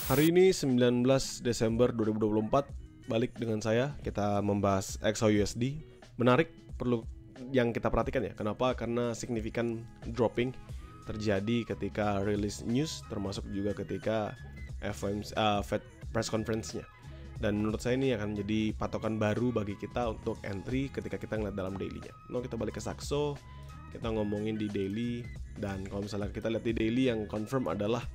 Hari ini 19 Desember 2024, balik dengan saya, kita membahas XAUUSD. Menarik, perlu yang kita perhatikan ya. Kenapa? Karena signifikan dropping terjadi ketika rilis news, termasuk juga ketika Fed press conference-nya. Dan menurut saya ini akan menjadi patokan baru bagi kita untuk entry ketika kita ngeliat dalam daily-nya. Kita balik ke Saxo, kita ngomongin di daily, dan kalau misalnya kita lihat di daily yang confirm adalah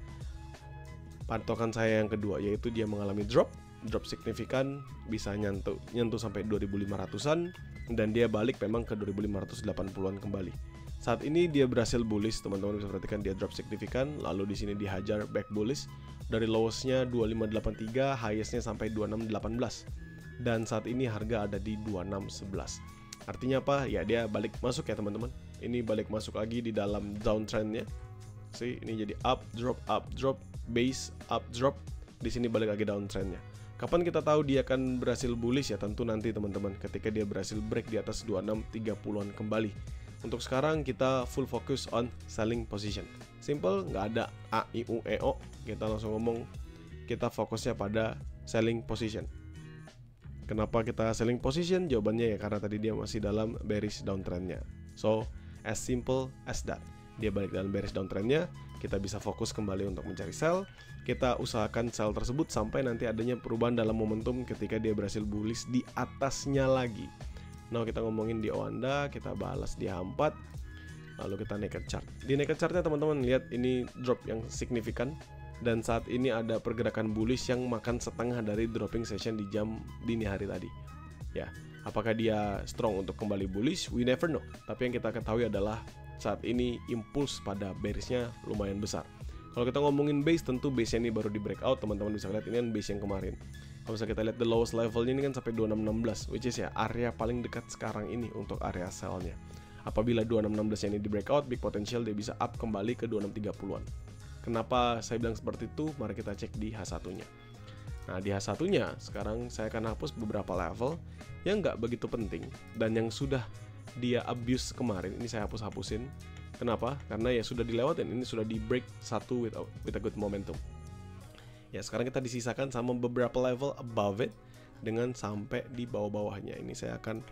patokan saya yang kedua, yaitu dia mengalami drop signifikan, bisa nyentuh sampai 2500-an, dan dia balik memang ke 2580-an kembali. Saat ini dia berhasil bullish, teman-teman bisa perhatikan dia drop signifikan, lalu di sini dihajar back bullish dari lowest-nya 2583, highest-nya sampai 2618. Dan saat ini harga ada di 2611. Artinya apa? Ya dia balik masuk ya teman-teman. Ini balik masuk lagi di dalam downtrend-nya. Ini jadi up drop, base up drop. Di sini balik lagi downtrendnya. Kapan kita tahu dia akan berhasil bullish ya? Tentu nanti teman-teman ketika dia berhasil break di atas 2630-an kembali. Untuk sekarang kita full focus on selling position. Simple, nggak ada A, I, U, E, O. Kita langsung ngomong, kita fokusnya pada selling position. Kenapa kita selling position? Jawabannya ya karena tadi dia masih dalam bearish downtrendnya. So, as simple as that. Dia balik dalam bearish downtrendnya, kita bisa fokus kembali untuk mencari sell. Kita usahakan sell tersebut sampai nanti adanya perubahan dalam momentum ketika dia berhasil bullish di atasnya lagi. Kita ngomongin di Oanda, kita balas di H4, lalu kita naked chart. Di naked chartnya teman-teman lihat ini drop yang signifikan, dan saat ini ada pergerakan bullish yang makan setengah dari dropping session di jam dini hari tadi. Ya, apakah dia strong untuk kembali bullish? We never know. Tapi yang kita ketahui adalah saat ini impuls pada bearishnya lumayan besar. Kalau kita ngomongin base, tentu base-nya ini baru di breakout, teman-teman bisa lihat ini kan base yang kemarin. Kalau misalnya kita lihat the lowest levelnya ini kan sampai 2616, which is ya area paling dekat sekarang ini untuk area sell-nya. Apabila 2616 ini di breakout, big potential dia bisa up kembali ke 2630-an. Kenapa saya bilang seperti itu? Mari kita cek di H1-nya. Nah, di H1-nya sekarang saya akan hapus beberapa level yang nggak begitu penting dan yang sudah dia abuse kemarin. Ini saya hapusin. Kenapa? Karena ya sudah dilewatin. Ini sudah di break satu with a good momentum. Ya, sekarang kita disisakan sama beberapa level above it dengan sampai di bawah-bawahnya. Ini saya akan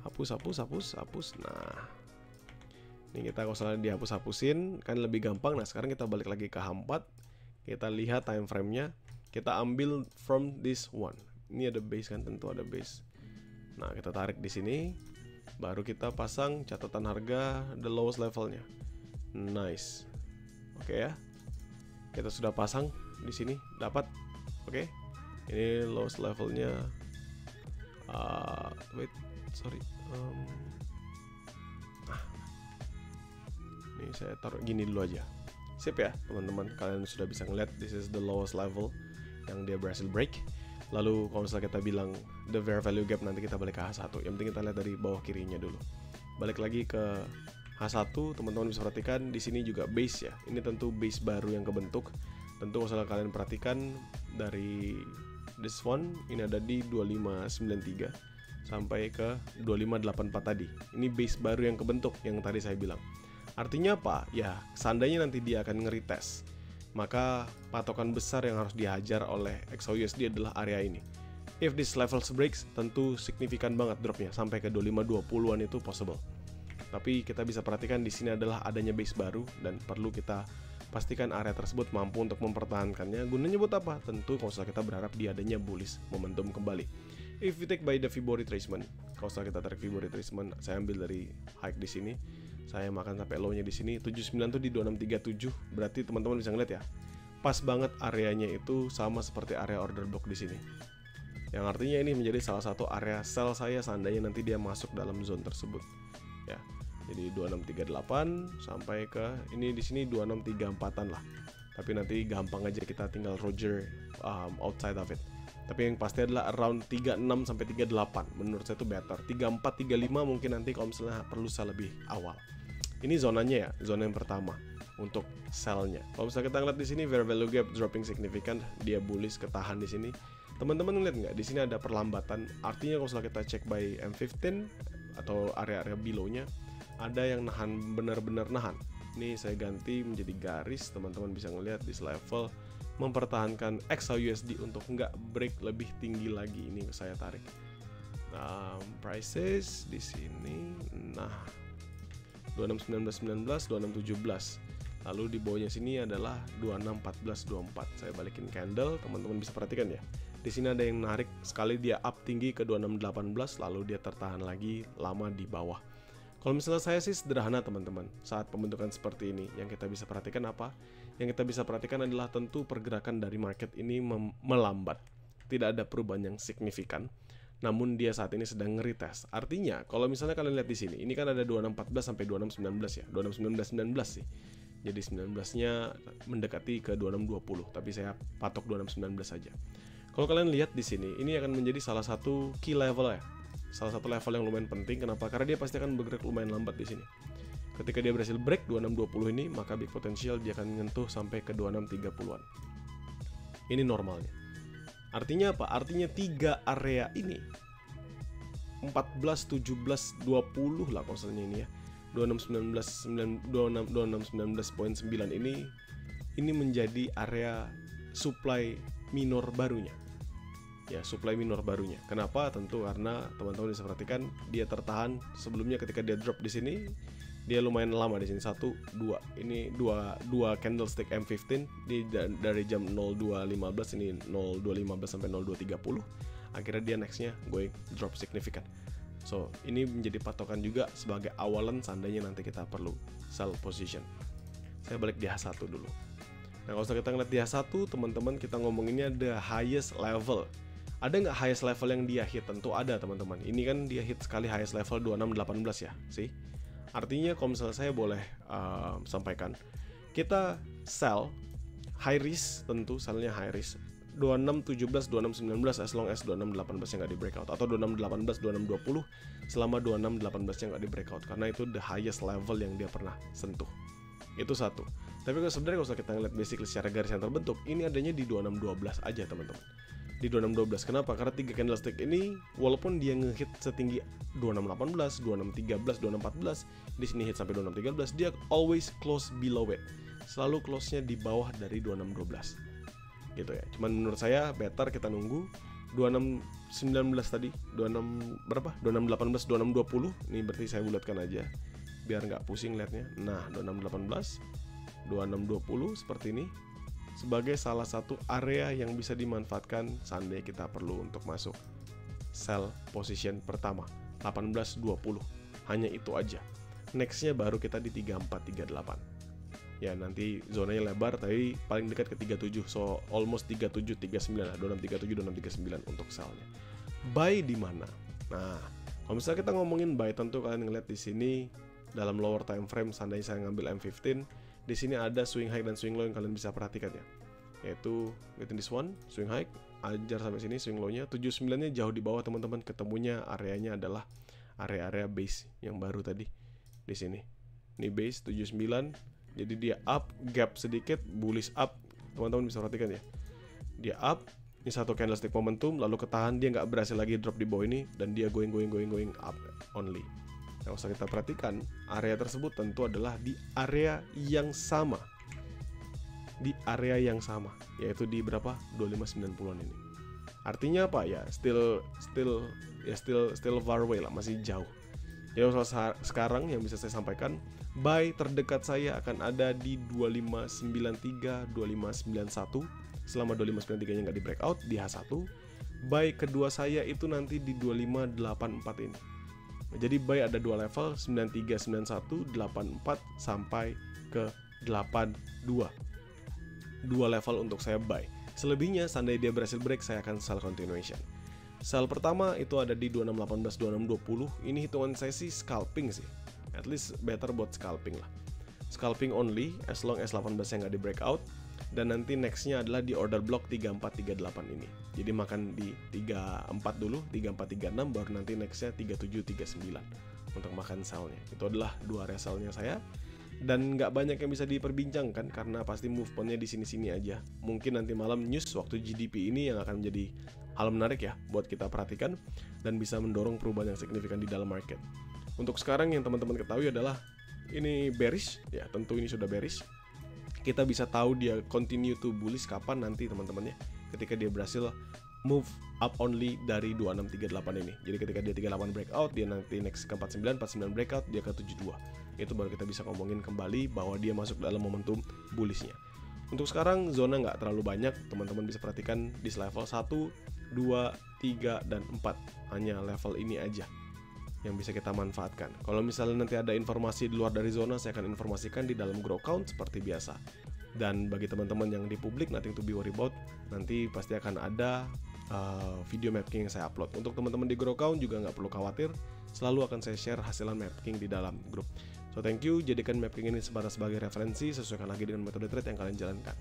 hapus. Nah, ini kita kalau misalnya dihapus-hapusin kan lebih gampang. Nah, sekarang kita balik lagi ke H4. Kita lihat time frame-nya. Kita ambil from this one. Ini ada base kan, tentu ada base. Nah, kita tarik di sini. Baru kita pasang catatan harga the lowest levelnya. Nice. Oke ya. Kita sudah pasang di sini, dapat. Oke. Ini lowest levelnya. Ini saya taruh gini dulu aja. Sip ya teman-teman, kalian sudah bisa ngeliat this is the lowest level yang dia berhasil break. Lalu kalau misalnya kita bilang the fair value gap, nanti kita balik ke H1. Yang penting kita lihat dari bawah kirinya dulu. Balik lagi ke H1, teman-teman bisa perhatikan di sini juga base ya. Ini tentu base baru yang kebentuk. Tentu kalau misalnya kalian perhatikan dari this one, ini ada di 2593 sampai ke 2584 tadi. Ini base baru yang kebentuk yang tadi saya bilang. Artinya apa? Ya, seandainya nanti dia akan nge-retest, maka patokan besar yang harus dihajar oleh XAUUSD adalah area ini. If this level breaks, tentu signifikan banget dropnya sampai ke 2520-an itu possible. Tapi kita bisa perhatikan di sini adalah adanya base baru dan perlu kita pastikan area tersebut mampu untuk mempertahankannya. Gunanya buat apa? Tentu kalau kita berharap dia adanya bullish momentum kembali. If we take by the Fibonacci retracement, kalau kita tarik Fibonacci retracement, saya ambil dari high di sini. Saya makan sampai low-nya di sini 79 tuh di 2637. Berarti teman-teman bisa ngeliat ya. Pas banget areanya itu sama seperti area order block di sini. Yang artinya ini menjadi salah satu area sell saya seandainya nanti dia masuk dalam zone tersebut. Ya. Jadi 2638 sampai ke ini di sini 2634-an lah. Tapi nanti gampang aja kita tinggal Roger outside of it. Tapi yang pasti adalah around 36 sampai 38. Menurut saya itu better. 34 35 mungkin nanti kalau misalnya perlu sell lebih awal. Ini zonanya ya, zona yang pertama untuk sell-nya. Kalau misalnya kita ngeliat di sini fair value gap dropping significant, dia bullish ketahan di sini. Teman-teman ngeliat nggak? Di sini ada perlambatan. Artinya kalau misalnya kita cek by M15 atau area-area below-nya, ada yang nahan, benar-benar nahan. Ini saya ganti menjadi garis, teman-teman bisa ngeliat di level mempertahankan XAUUSD untuk nggak break lebih tinggi lagi. Ini saya tarik prices di sini. Nah, 261919, 2617. Lalu di bawahnya sini adalah 261424. Saya balikin candle, teman-teman bisa perhatikan ya. Di sini ada yang menarik sekali, dia up tinggi ke 2618, lalu dia tertahan lagi lama di bawah. Kalau misalnya saya sih sederhana teman-teman, saat pembentukan seperti ini, yang kita bisa perhatikan apa? Yang kita bisa perhatikan adalah tentu pergerakan dari market ini melambat. Tidak ada perubahan yang signifikan, namun dia saat ini sedang nge-retest. Artinya, kalau misalnya kalian lihat di sini, ini kan ada 2614 sampai 2619 ya, 2619 sih. Jadi 19-nya mendekati ke 2620, tapi saya patok 2619 saja. Kalau kalian lihat di sini, ini akan menjadi salah satu key level ya. Salah satu level yang lumayan penting. Kenapa? Karena dia pasti akan bergerak lumayan lambat di sini. Ketika dia berhasil break 2620 ini, maka big potential dia akan menyentuh sampai ke 2630-an. Ini normalnya. Artinya apa? Artinya 3 area ini 14, 17, 20 lah maksudnya ini ya. 2619.9 ini menjadi area supply minor barunya. Ya, supply minor barunya. Kenapa? Tentu karena teman-teman bisa perhatikan dia tertahan sebelumnya ketika dia drop di sini. Dia lumayan lama di sini. 1, 2. Ini dua candlestick M15 dari jam 02.15 ini 02.15 sampai 02.30. Akhirnya dia nextnya going drop signifikan. So, ini menjadi patokan juga sebagai awalan seandainya nanti kita perlu sell position. Saya balik di H1 dulu. Nah, kalau kita ngeliat di H1, teman-teman, kita ngomonginnya the highest level. Ada nggak highest level yang dia hit? Tentu ada, teman-teman. Ini kan dia hit sekali highest level 2618 ya, sih. Artinya kalau misalnya saya boleh sampaikan, kita sell high risk, tentu sellnya high risk 2617, 2619 as long as 2618 yang nggak di breakout, atau 2618, 2620 selama 2618 yang nggak di breakout, karena itu the highest level yang dia pernah sentuh. Itu satu. Tapi kalau sebenarnya kalau kita ngeliat basically secara garis yang terbentuk, ini adanya di 2612 aja teman-teman. Di 2612. Kenapa? Karena 3 candlestick ini walaupun dia ngehit setinggi 2618, 2613, 2614, di sini hit sampai 2613, dia always close below it. Selalu close-nya di bawah dari 2612. Gitu ya. Cuman menurut saya better kita nunggu 2619 tadi, 26 berapa? 2618, 2620. Ini berarti saya bulatkan aja biar nggak pusing liatnya. Nah, 2618, 2620 seperti ini sebagai salah satu area yang bisa dimanfaatkan seandainya kita perlu untuk masuk sell position pertama 1820. Hanya itu aja. Nextnya baru kita di 3438. Ya, nanti zonanya lebar tapi paling dekat ke 37. So almost 37 39 lah, 2637 2639 untuk sellnya. Buy di mana? Nah, kalau misalnya kita ngomongin buy, tentu kalian ngeliat di sini dalam lower time frame seandainya saya ngambil M15, di sini ada swing high dan swing low yang kalian bisa perhatikan ya. Yaitu within this one, swing high, ajar sampai sini, swing low-nya 79-nya jauh di bawah teman-teman. Ketemunya areanya adalah area-area base yang baru tadi di sini. Ini base 79, jadi dia up, gap sedikit, bullish up. Teman-teman bisa perhatikan ya. Dia up, ini satu candlestick momentum, lalu ketahan, dia nggak berhasil lagi drop di bawah ini, dan dia going up only. Yang usah kita perhatikan, area tersebut tentu adalah di area yang sama. Di area yang sama, yaitu di berapa? 2590-an ini. Artinya apa ya? Still far away lah, masih jauh. Jadi sekarang yang bisa saya sampaikan, buy terdekat saya akan ada di 2593, 2591. Selama 2593-nya nggak di breakout di H1. Buy kedua saya itu nanti di 2584 ini. Jadi buy ada dua level, 93, 91, 84 sampai ke 82. Dua level untuk saya buy. Selebihnya seandainya dia berhasil break, saya akan sell continuation. Sell pertama itu ada di 2618, 2620. Ini hitungan saya sih scalping sih. At least better buat scalping lah. Scalping only as long as 18 yang nggak di breakout. Dan nanti nextnya adalah di order block 3438 ini. Jadi makan di 34 dulu, 3436, baru nanti nextnya 3739 untuk makan sellnya. Itu adalah dua area sellnya saya. Dan nggak banyak yang bisa diperbincangkan karena pasti movementnya di sini-sini aja. Mungkin nanti malam news waktu GDP ini yang akan menjadi hal menarik ya buat kita perhatikan dan bisa mendorong perubahan yang signifikan di dalam market. Untuk sekarang yang teman-teman ketahui adalah ini bearish, ya tentu ini sudah bearish. kita bisa tahu dia continue to bullish kapan nanti teman-temannya, ketika dia berhasil move up only dari 2638 ini. Jadi ketika dia 38 breakout, dia nanti next ke 49 breakout, dia ke 72. Itu baru kita bisa ngomongin kembali bahwa dia masuk dalam momentum bullishnya. Untuk sekarang zona nggak terlalu banyak, teman-teman bisa perhatikan di level 1, 2, 3, dan 4. Hanya level ini aja yang bisa kita manfaatkan. Kalau misalnya nanti ada informasi di luar dari zona, saya akan informasikan di dalam Grow Count seperti biasa. Dan bagi teman-teman yang di publik, nothing to be worried about, nanti pasti akan ada video mapping yang saya upload. Untuk teman-teman di Grow Count juga nggak perlu khawatir, selalu akan saya share hasilan mapping di dalam grup. So thank you, jadikan mapping ini sebagai referensi, sesuaikan lagi dengan metode trade yang kalian jalankan.